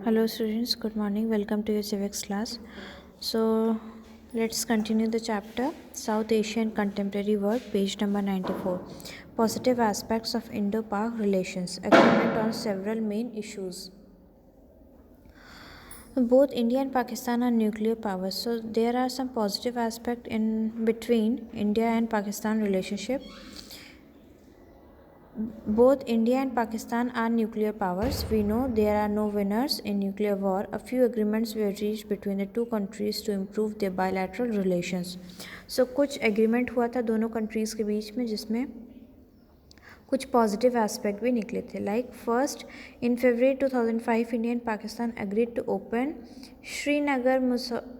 Hello students, good morning. Welcome to your civics class. So let's continue the chapter South Asian Contemporary World, page number 94. Positive aspects of Indo-Pak relations. Agreement on several main issues. Both India and Pakistan are nuclear powers, so there are some positive aspects in between India and Pakistan relationship. Both India and Pakistan are nuclear powers. We know there are no winners in nuclear war. A few agreements were reached between the two countries to improve their bilateral relations. So कुछ agreement हुआ था दोनों countries के बीच में जिसमें कुछ positive aspect भी निकले थे. Like first, in February 2005 India and Pakistan agreed to open Srinagar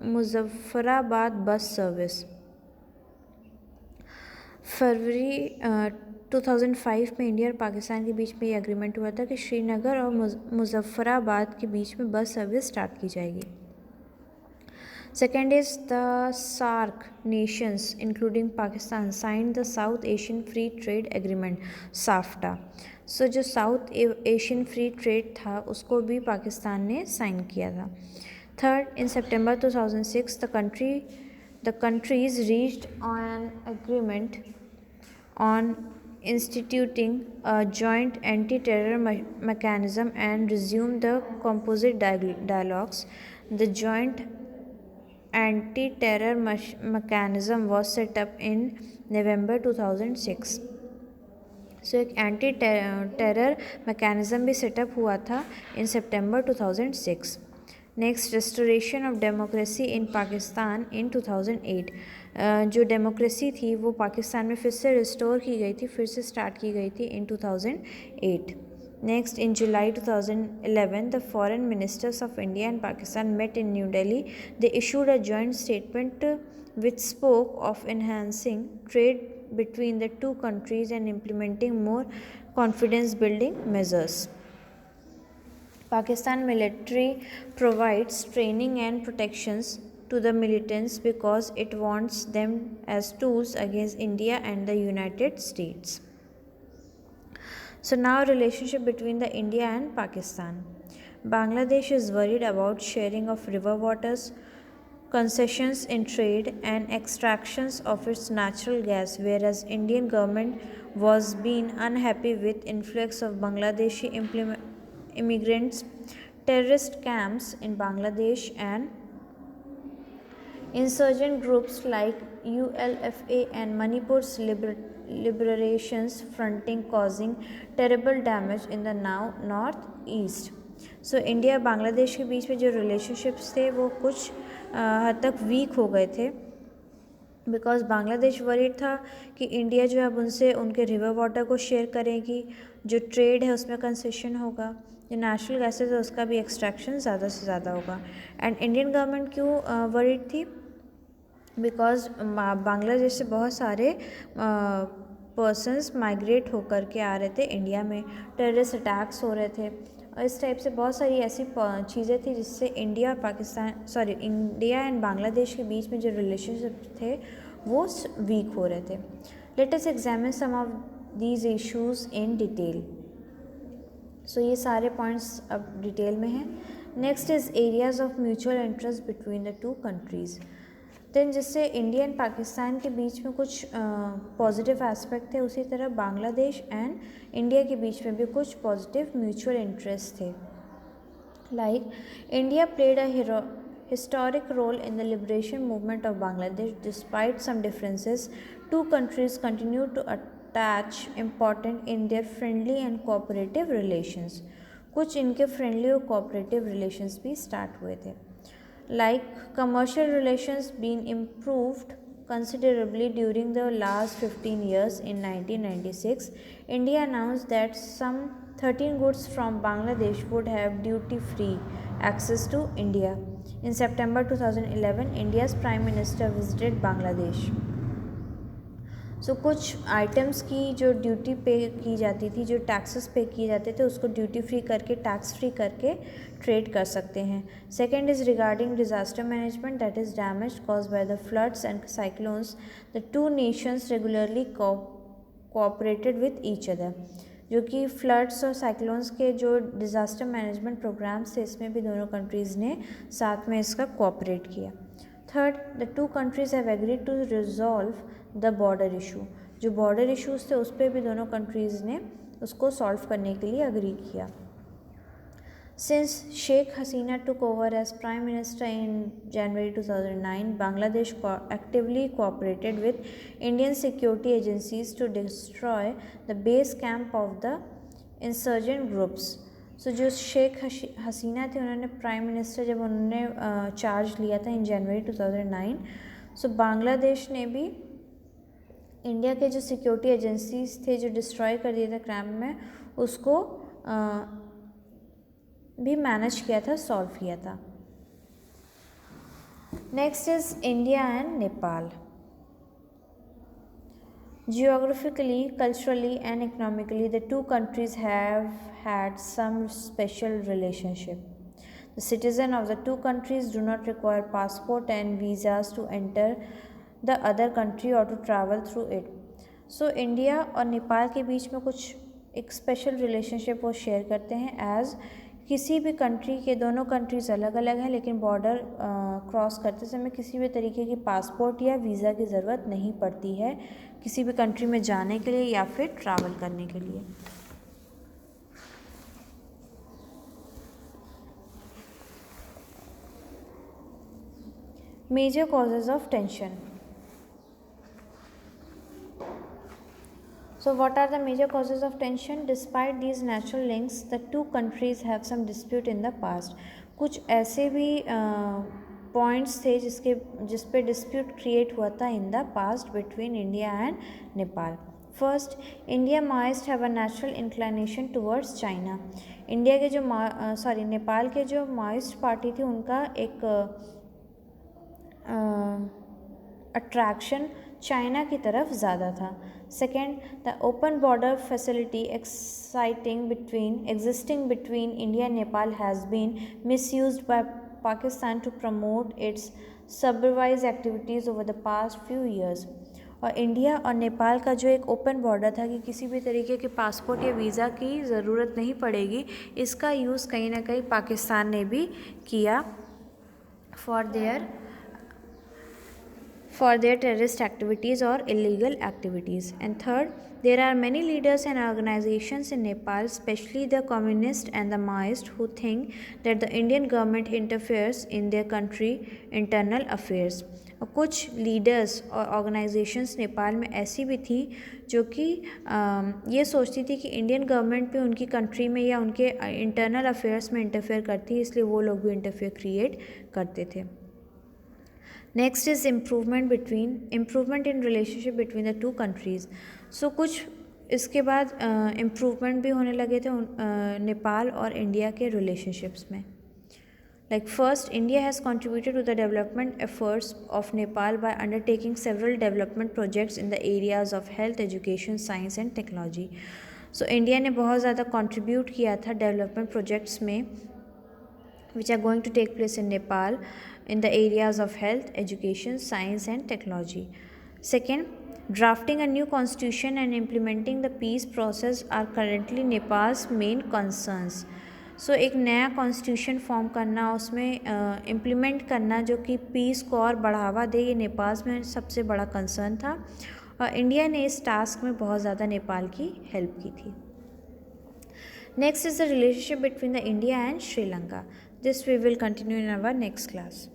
Muzaffarabad bus service. फरवरी 2005 में इंडिया और पाकिस्तान के बीच में ये एग्रीमेंट हुआ था कि श्रीनगर और मुजफ्फराबाद के बीच में बस सर्विस स्टार्ट की जाएगी. Second is the SAARC nations including Pakistan signed the South Asian Free Trade Agreement SAFTA. So जो South Asian Free Trade था उसको भी पाकिस्तान ने साइन किया था. Third, in September 2006 the countries reached an agreement on instituting a joint anti-terror mechanism and resumed the composite dialogues. The joint anti-terror mechanism was set up in November 2006. So एक anti terror mechanism भी setup हुआ था in सितंबर 2006. Next, restoration of democracy in Pakistan in 2008. जो democracy थी वो पाकिस्तान में फिर से रिस्टोर की गई थी, फिर से स्टार्ट की गई थी इन 2008. Next, in July 2011, the foreign ministers of India and Pakistan met in New Delhi. They issued a joint statement which spoke of enhancing trade between the two countries and implementing more confidence-building measures. Pakistan military provides training and protections to the militants because it wants them as tools against India and the United States. So now relationship between the India and Pakistan. Bangladesh is worried about sharing of river waters, concessions in trade and extractions of its natural gas, whereas Indian government was being unhappy with influx of Bangladeshi immigrants, terrorist camps in Bangladesh and insurgent groups like ULFA and Manipur's Liberations Fronting causing terrible damage in the now north-east. So India Bangladesh के बीच में जो relationships थे वो कुछ हद तक week हो गए थे बिकॉज बांग्लादेश वरीड था कि इंडिया जो है अब उनसे उनके रिवर वाटर को शेयर करेगी, जो ट्रेड है उसमें कंसेशन होगा, जो नेचुरल गैसेज है उसका भी एक्सट्रैक्शन ज़्यादा से ज़्यादा होगा. एंड इंडियन गवर्नमेंट क्यों वरीड थी? बिकॉज बांग्लादेश से बहुत सारे पर्सनस माइग्रेट होकर के आ रहे थे इंडिया में, टेररिस्ट अटैक्स हो रहे थे और इस टाइप से बहुत सारी ऐसी चीज़ें थी जिससे इंडिया एंड बांग्लादेश के बीच में जो रिलेशनशिप थे वो वीक हो रहे थे. Let us examine some of these issues in detail. So ये सारे पॉइंट्स अब डिटेल में हैं. Next is areas of mutual interest between the two countries. Then जिससे इंडिया एंड पाकिस्तान के बीच में कुछ पॉजिटिव एस्पेक्ट थे, उसी तरह बांग्लादेश एंड इंडिया के बीच में भी कुछ पॉजिटिव म्यूचुअल इंटरेस्ट थे. Like India played a historic role in the liberation movement of Bangladesh. Despite some differences, two countries continue to attach importance in their friendly and cooperative relations. कुछ इनके friendly और cooperative relations भी start हुए थे. Like commercial relations being improved considerably during the last 15 years. In 1996, India announced that some 13 goods from Bangladesh would have duty-free access to India. In September 2011, India's Prime Minister visited Bangladesh. सो कुछ items की जो duty पे की जाती थी, जो taxes पे किए जाते थे, उसको ड्यूटी फ्री करके, टैक्स फ्री करके ट्रेड कर सकते हैं. Second is regarding disaster management, that is damage cause by the floods and cyclones. The two nations regularly cooperated with each other. जो कि फ्लड्स और साइक्लोन्स के जो डिज़ास्टर मैनेजमेंट प्रोग्राम्स थे इसमें भी दोनों कंट्रीज़ ने साथ में इसका कोऑपरेट किया। Third, the two countries have agreed to resolve the border issue. जो बॉर्डर इशूज़ थे उस पर भी दोनों कंट्रीज़ ने उसको सॉल्व करने के लिए अग्री किया। Since Sheikh Hasina took over as Prime Minister in January 2009, Bangladesh actively cooperated with Indian security agencies to destroy the base camp of the insurgent groups. So जो शेख हसीना थे उन्होंने प्राइम मिनिस्टर जब उन्होंने charge लिया था इन जनवरी 2009, सो बांग्लादेश ने भी इंडिया के जो सिक्योरिटी एजेंसीज थे जो डिस्ट्रॉय कर दिए थे कैंप में, उसको भी मैनेज किया था, सॉल्व किया था। Next is India and Nepal. Geographically, culturally and economically the two countries have had some special relationship. The citizens of the two countries do not require passport and visas to enter the other country or to travel through it. So India और नेपाल के बीच में कुछ एक special relationship वो share करते हैं as किसी भी कंट्री के, दोनों कंट्रीज़ अलग अलग हैं लेकिन बॉर्डर क्रॉस करते समय किसी भी तरीके की पासपोर्ट या वीज़ा की ज़रूरत नहीं पड़ती है किसी भी कंट्री में जाने के लिए या फिर ट्रैवल करने के लिए। Major causes of tension. So what are the major causes of tension? Despite these natural links, the two countries have some dispute in the past. कुछ ऐसे भी पॉइंट्स थे जिस पे डिस्प्यूट क्रिएट हुआ था in the past between India and Nepal. First, India mist have a natural inclination towards China. India के जो नेपाल के जो माइस्ट पार्टी थी उनका एक अट्रैक्शन चाइना की तरफ ज़्यादा था। Second, the open border facility existing between India and Nepal has been misused by Pakistan to promote its subversive activities over the past few years. और इंडिया और नेपाल का जो एक ओपन बॉर्डर था कि किसी भी तरीके के पासपोर्ट या वीज़ा की ज़रूरत नहीं पड़ेगी, इसका यूज़ कहीं ना कहीं पाकिस्तान ने भी किया for their terrorist activities or illegal activities. And third, there are many leaders and organizations in Nepal, especially the communist and the Maoist, who think that the Indian government interferes in their country internal affairs. और कुछ leaders और organisations Nepal में ऐसी भी थी जो कि ये सोचती थी कि इंडियन गवर्नमेंट पे उनकी कंट्री में या उनके इंटरनल अफेयर्स में इंटरफेयर करती है, इसलिए वो लोग भी इंटरफेयर क्रिएट करते थे। Next is improvement in relationship between the two countries. So कुछ इसके बाद इम्प्रूवमेंट भी होने लगे थे नेपाल और इंडिया के रिलेशनशिप्स में। Like first, India has contributed to the development efforts of Nepal by undertaking several development projects in the areas of health, education, science and technology. So India ने बहुत ज़्यादा contribute किया था development projects में which are going to take place in Nepal in the areas of health, education, science and technology. Second, drafting a new constitution and implementing the peace process are currently Nepal's main concerns. सो एक नया constitution form करना, उसमें implement करना जो कि piece को और बढ़ावा दे, ये नेपाल में सबसे बड़ा कंसर्न था और इंडिया ने इस टास्क में बहुत ज़्यादा नेपाल की हेल्प की थी। Next is the relationship between the India and Sri Lanka. This we will continue in our next class.